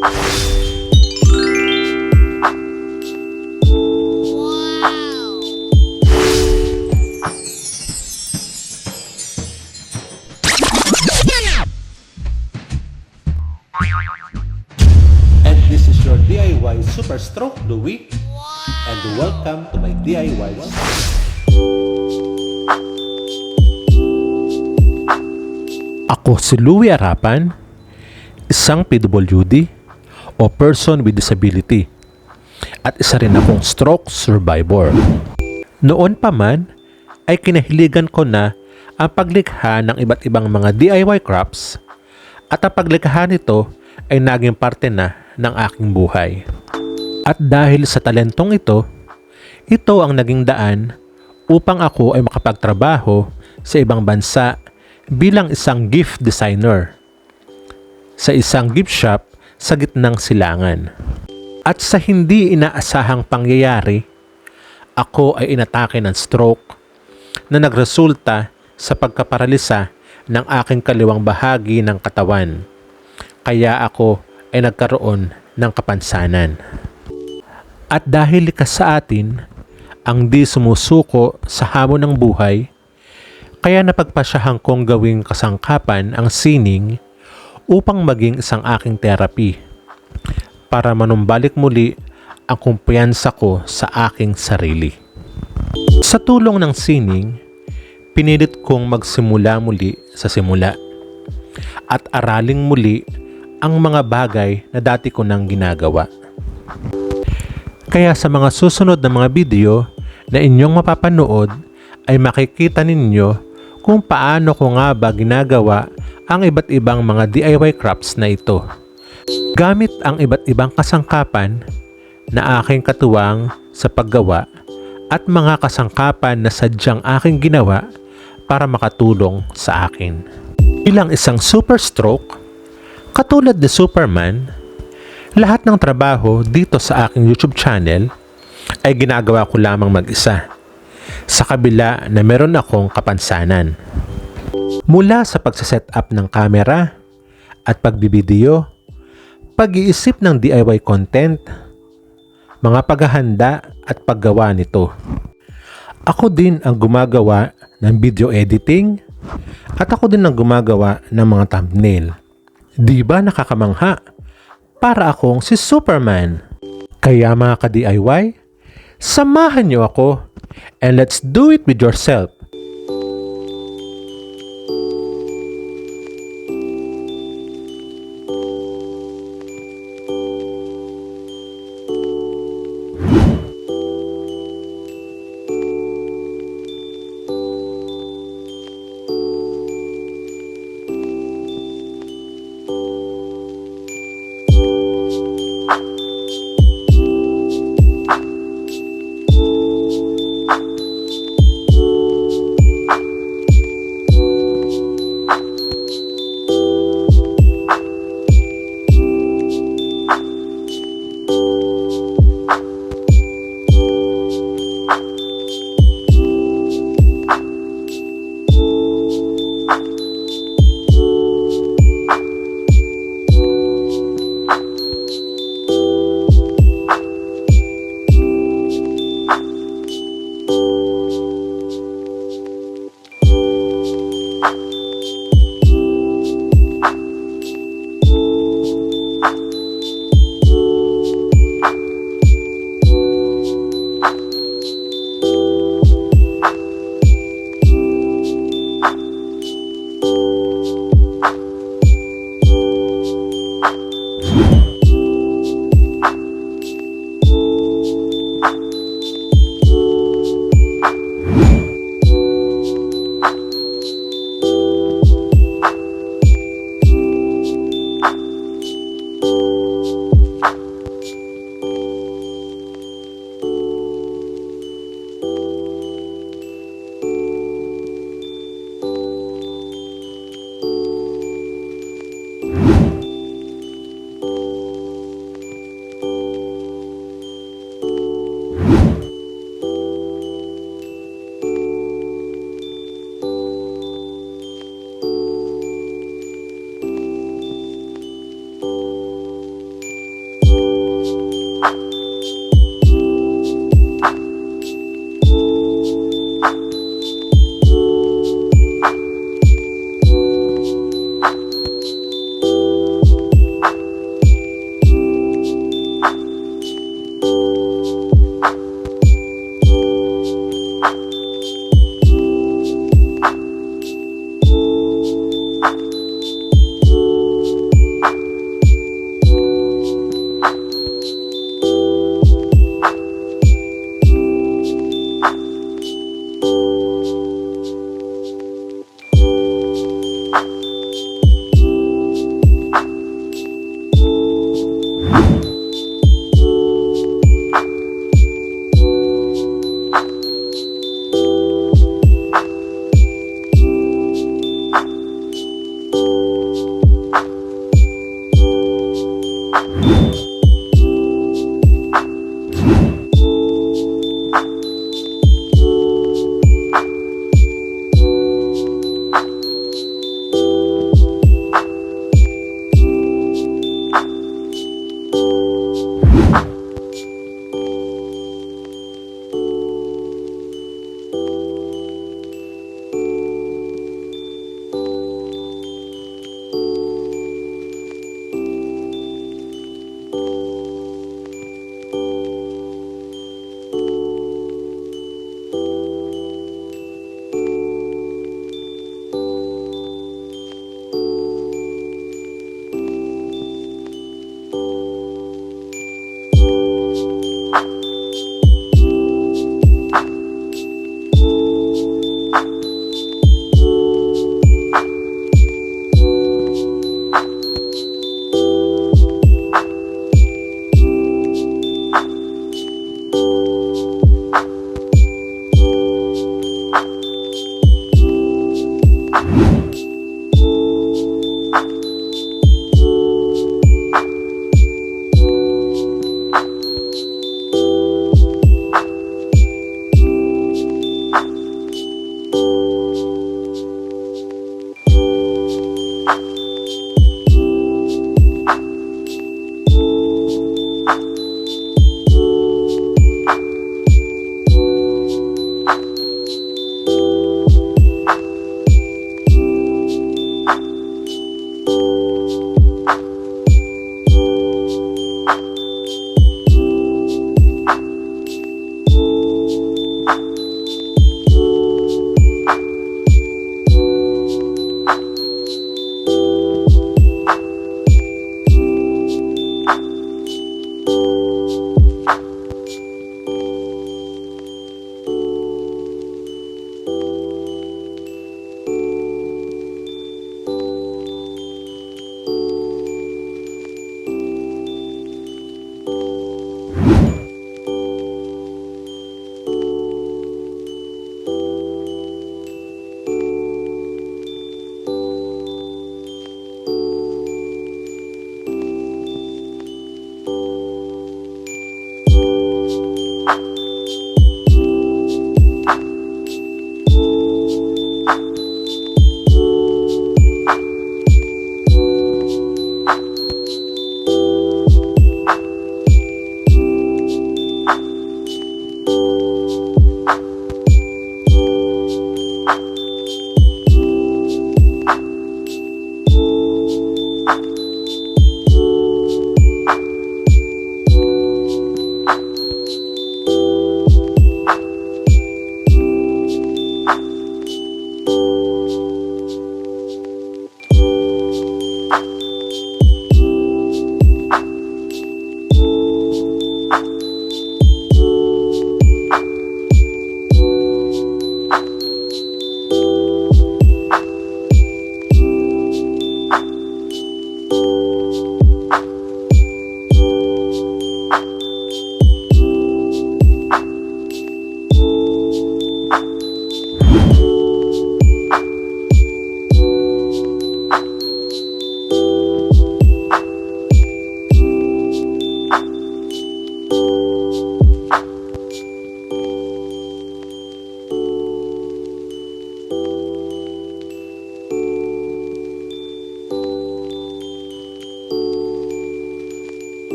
And this is your DIY Super Stroke Louie, and welcome to my DIY. Ako si Louie Arapan, isang PWD o person with disability, at isa rin akong stroke survivor. Noon pa man ay kinahiligan ko na ang paglikha ng iba't ibang mga DIY crafts, at ang paglikha nito ay naging parte na ng aking buhay. At dahil sa talentong ito ang naging daan upang ako ay makapagtrabaho sa ibang bansa bilang isang gift designer sa isang gift shop sa gitnang silangan. At sa hindi inaasahang pangyayari, ako ay inatake ng stroke na nagresulta sa pagkaparalisa ng aking kaliwang bahagi ng katawan. Kaya ako ay nagkaroon ng kapansanan. At dahil likas sa atin ang di sumusuko sa hamon ng buhay, kaya napagpasyahan kong gawing kasangkapan ang sining upang maging isang aking therapy para manumbalik muli ang kumpiyansa ko sa aking sarili. Sa tulong ng sining, pinilit kong magsimula muli sa simula at araling muli ang mga bagay na dati ko nang ginagawa. Kaya sa mga susunod na mga video na inyong mapapanood ay makikita ninyo kung paano ko nga ba ginagawa ang iba't ibang mga DIY crafts na ito, gamit ang iba't ibang kasangkapan na aking katuwang sa paggawa at mga kasangkapan na sadyang aking ginawa para makatulong sa akin. Bilang isang super stroke, katulad ni Superman, lahat ng trabaho dito sa aking YouTube channel ay ginagawa ko lamang mag-isa, sa kabila na meron akong kapansanan. Mula sa pagsaset up ng camera at pagbibideo, pag-iisip ng DIY content, mga paghahanda at paggawa nito. Ako din ang gumagawa ng video editing at ako din ang gumagawa ng mga thumbnail. Di ba nakakamangha? Para akong si Superman. Kaya mga ka-DIY, samahan niyo ako and let's do it with yourself.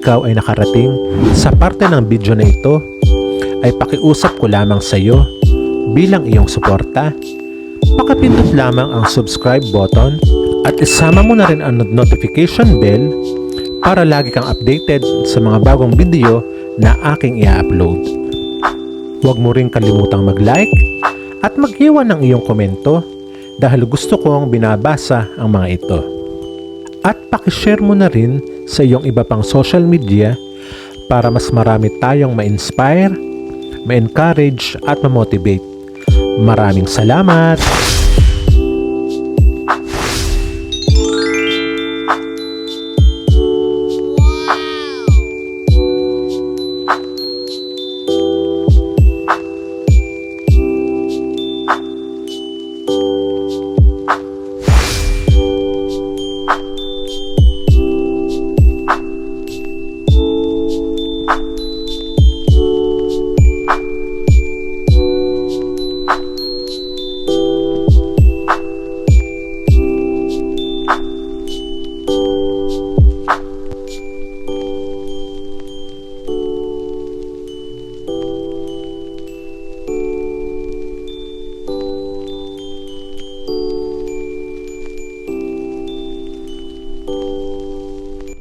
ikaw ay nakarating sa parte ng video na ito, ay pakiusap ko lamang sa iyo bilang iyong suporta. Pakipindot lamang ang subscribe button at isama mo na rin ang notification bell para lagi kang updated sa mga bagong video na aking i-upload. Huwag mo rin kalimutang mag-like at mag-iwan ng iyong komento dahil gusto kong binabasa ang mga ito. At pakishare mo na rin sa iyong iba pang social media para mas marami tayong ma-inspire, ma-encourage at ma-motivate. Maraming salamat!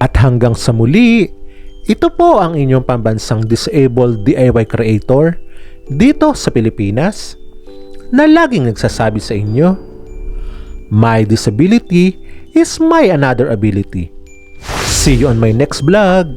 At hanggang sa muli, ito po ang inyong pambansang disabled DIY creator dito sa Pilipinas na laging nagsasabi sa inyo, my disability is my another ability. See you on my next vlog!